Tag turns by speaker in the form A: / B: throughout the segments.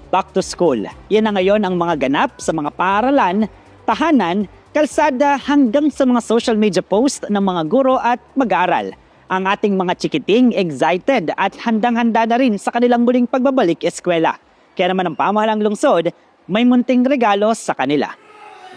A: Back to School. Yan na ngayon ang mga ganap sa mga paaralan, tahanan, kalsada hanggang sa mga social media post ng mga guro at mag-aaral. Ang ating mga chikiting excited at handang-handa na rin sa kanilang muling pagbabalik eskwela. Kaya naman ang pamahalang lungsod, may munting regalo sa kanila.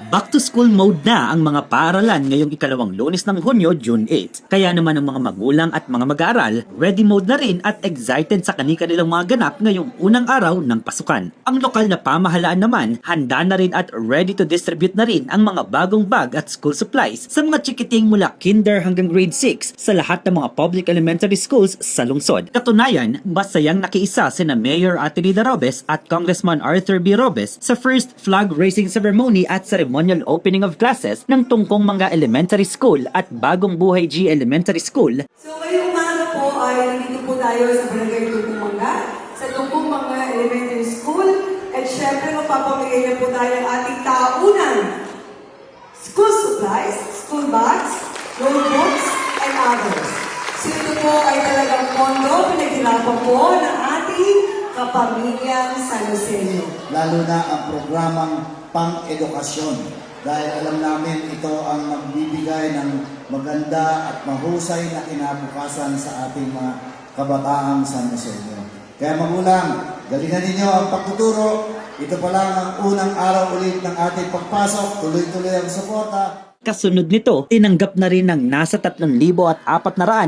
A: Back to school mode na ang mga paaralan ngayong ikalawang Lunes ng Hunyo, June 8. Kaya naman ang mga magulang at mga mag-aaral, ready mode na rin at excited sa kanilang mga ganap ngayong unang araw ng pasukan. Ang lokal na pamahalaan naman, handa na rin at ready to distribute na rin ang mga bagong bag at school supplies sa mga chikiting mula kinder hanggang grade 6 sa lahat ng mga public elementary schools sa lungsod. Katunayan, masayang nakiisa sina Mayor Atenida Robes at Congressman Arthur B. Robes sa first flag raising ceremony at ceremonial opening of classes ng Tungkong Mangga Elementary School at Bagong Buhay G Elementary School.
B: So ngayong umaga po ay nandito po tayo sa Barangay Tungkong Mangga, sa Tungkong Mangga Elementary School, at syempre magpapamigay na po tayo ng ating taunang school supplies, school bags, notebooks, and others. So ito po ay talagang pondo pinaghirapan po ng ating kapamilyang San Joseño.
C: Lalo na ang programang pang-edukasyon dahil alam namin ito ang magbibigay ng maganda at mahusay na kinabukasan sa ating mga kabataang San Joseño. Kaya magulang, galingan ninyo ang pagtuturo. Ito pa lang ang unang araw ulit ng ating pagpasok. Tuloy-tuloy ang suporta.
A: Kasunod nito, tinanggap na rin ng nasa 3,400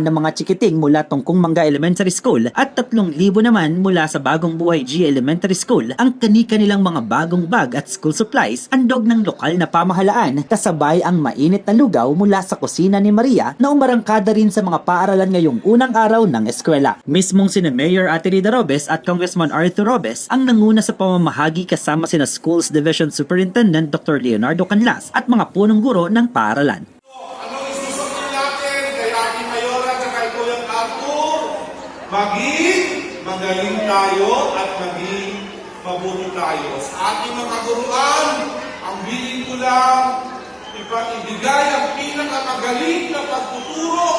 A: na mga chikiting mula Tungkong Mangga Elementary School at 3,000 naman mula sa Bagong Buhay G Elementary School ang kani-kanilang mga bagong bag at school supplies, handog ng lokal na pamahalaan, kasabay ang mainit na lugaw mula sa kusina ni Maria na umarangkada rin sa mga paaralan ngayong unang araw ng eskwela. Mismong sina Mayor Atenida Robes at Congressman Arthur Robes ang nanguna sa pamamahagi kasama sina Schools Division Superintendent Dr. Leonardo Canlas at mga punong guro ng paaralan.
D: Anong isusunod natin kay ating Mayora at kay Kuya Arthur? Maging magaling tayo at maging mabuti tayo. Sa ating mga turuan, ang bilin ko lang, ibigay ang pinakamagaling na pagtuturo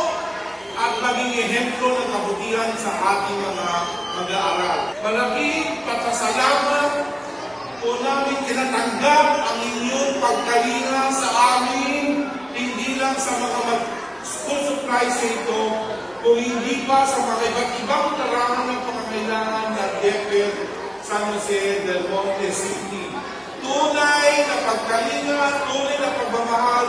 D: at maging ehemplo ng kabutihan sa ating mga mag-aaral. Malaking pasasalamat po namin tinatanggap ang inyong pagkalinga sa amin, hindi lang sa mga school supplies ito, kung hindi pa sa mga iba't ibang larangan ng pangangailangan ng DepEd San Jose del Monte City. Tunay na pagkalinga, tunay na pagmamahal.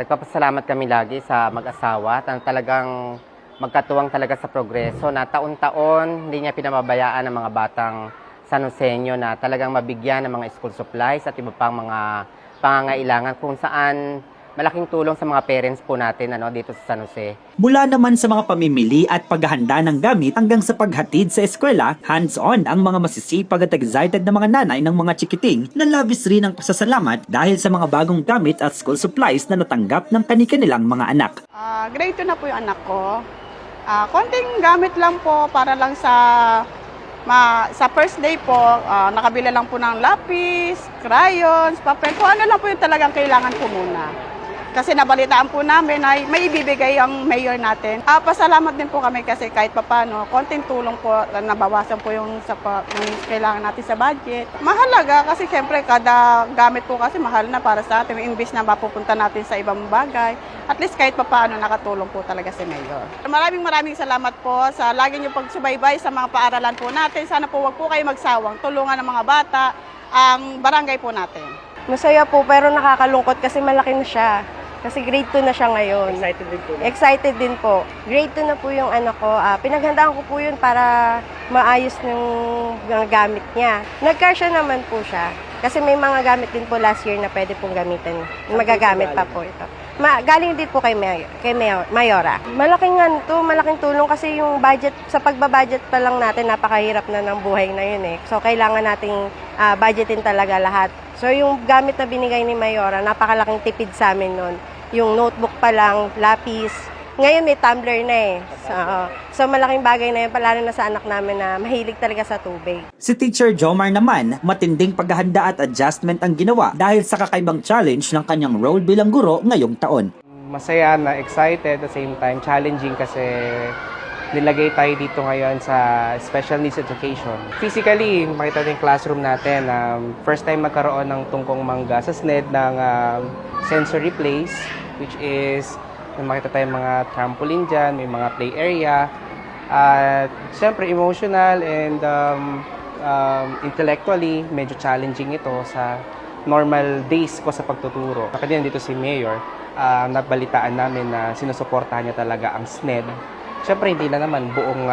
E: Nagpapasalamat kami lagi sa mag-asawa na talagang magkatuwang talaga sa progreso na taon-taon hindi niya pinababayaan ng mga batang San Joseño na talagang mabigyan ng mga school supplies at iba pang mga pangangailangan kung saan malaking tulong sa mga parents po natin dito sa San Jose.
A: Mula naman sa mga pamimili at paghahanda ng gamit hanggang sa paghatid sa eskwela, hands-on ang mga masisipag at excited na mga nanay ng mga chikiting na labis rin ang pasasalamat dahil sa mga bagong gamit at school supplies na natanggap ng kani-kanilang mga anak.
F: Grade 2 na po yung anak ko. Konting gamit lang po para lang sa first day po, nakabila lang po ng lapis, crayons, papel, kung ano lang po yung talagang kailangan po muna. Kasi nabalitaan po namin ay may ibibigay ang mayor natin. Pasalamat din po kami kasi kahit papano, konting tulong po, nabawasan po yung kailangan natin sa budget. Mahalaga kasi siyempre kada gamit po kasi mahal na para sa atin, imbis na mapupunta natin sa ibang bagay. At least kahit papano nakatulong po talaga si mayor. Maraming salamat po sa lagi niyo pagsubaybay sa mga paaralan po natin. Sana po wag po kayo magsawang tulungan ng mga bata, ang barangay po natin.
G: Masaya po pero nakakalungkot kasi malaki na siya. Kasi grade 2 na siya ngayon.
A: Excited din po.
G: Excited din po. Grade 2 na po yung anak ko. Pinaghandaan ko po yun para maayos yung gamit niya. Nag-car naman po siya. Kasi may mga gamit din po last year na pwede pong gamitin. Magagamit pa po ito. Galing din po kay Mayora. Malaking tulong kasi yung budget, sa pagbabudget pa lang natin, napakahirap na ng buhay na yun eh. So kailangan nating budgetin talaga lahat. So yung gamit na binigay ni Mayora, napakalaking tipid sa amin nun. Yung notebook pa lang, lapis. Ngayon may tumbler na eh. So malaking bagay na yun, lalo na sa anak namin na mahilig talaga sa tubig.
A: Si Teacher Jomar naman, matinding paghahanda at adjustment ang ginawa dahil sa kakaibang challenge ng kanyang role bilang guro ngayong taon.
H: Masaya na excited at the same time challenging kasi nilagay tayo dito ngayon sa special needs education. Physically, makita natin yung classroom natin. First time magkaroon ng tungkong mangga sa SNED ng sensory plays, which is makita tayong mga trampoline dyan, may mga play area. At siyempre, emotional and intellectually, medyo challenging ito sa normal days ko sa pagtuturo. Kanina dito si Mayor, nabalitaan namin na sinusuportahan niya talaga ang SNED. Siyempre, hindi na naman buong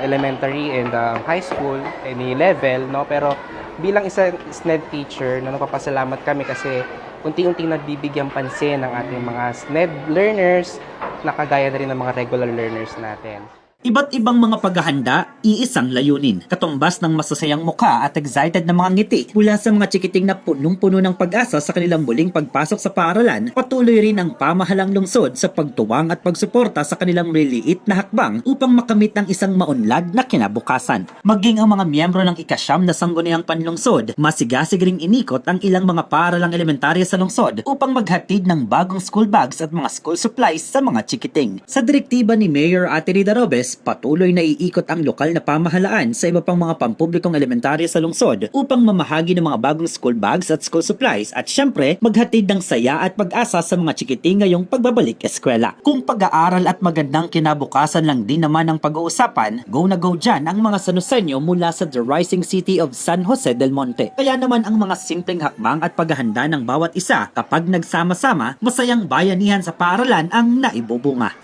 H: elementary and high school, any level, no? Pero bilang isang SNED teacher, napapasalamat kami kasi unti-unting nagbibigyan pansin ng ating mga SNED learners na kagaya na rin ng mga regular learners natin.
A: Iba't ibang mga paghahanda, iisang layunin. Katumbas ng masasayang mukha at excited na mga ngiti mula sa mga chikiting na punong-puno ng pag-asa sa kanilang muling pagpasok sa paaralan, patuloy rin ang pamahalang lungsod sa pagtuwang at pagsuporta sa kanilang maliliit na hakbang upang makamit ang isang maunlad na kinabukasan. Maging ang mga miyembro ng ikasyam na sangguniang panlungsod, masigasig ring inikot ang ilang mga paaralang elementarya sa lungsod upang maghatid ng bagong school bags at mga school supplies sa mga chikiting. Sa direktiba ni Mayor Ate Rida Robes, patuloy na iikot ang lokal na pamahalaan sa iba pang mga pampublikong elementarya sa lungsod upang mamahagi ng mga bagong school bags at school supplies at syempre maghatid ng saya at pag-asa sa mga chikiting ngayong pagbabalik eskwela. Kung pag-aaral at magandang kinabukasan lang din naman ang pag-uusapan, go na go dyan ang mga Sanusenyo mula sa The Rising City of San Jose del Monte. Kaya naman ang mga simpleng hakbang at paghahanda ng bawat isa kapag nagsama-sama, masayang bayanihan sa paaralan ang naibubunga.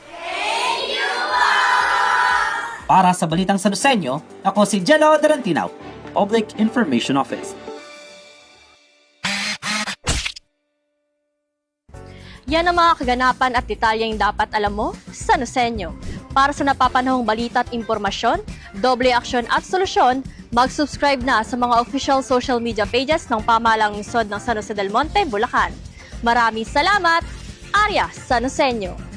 A: Para sa Balitang Sanusenyo, ako si Jello Darantinaw, Public Information Office.
I: Yan ang mga kaganapan at detalyeng dapat alam mo sa Sanusenyo. Para sa napapanahong balita at impormasyon, doble aksyon at solusyon, mag-subscribe na sa mga official social media pages ng Pamahalang Lungsod ng San Jose del Monte, Bulacan. Maraming salamat, Arya Sanusenyo.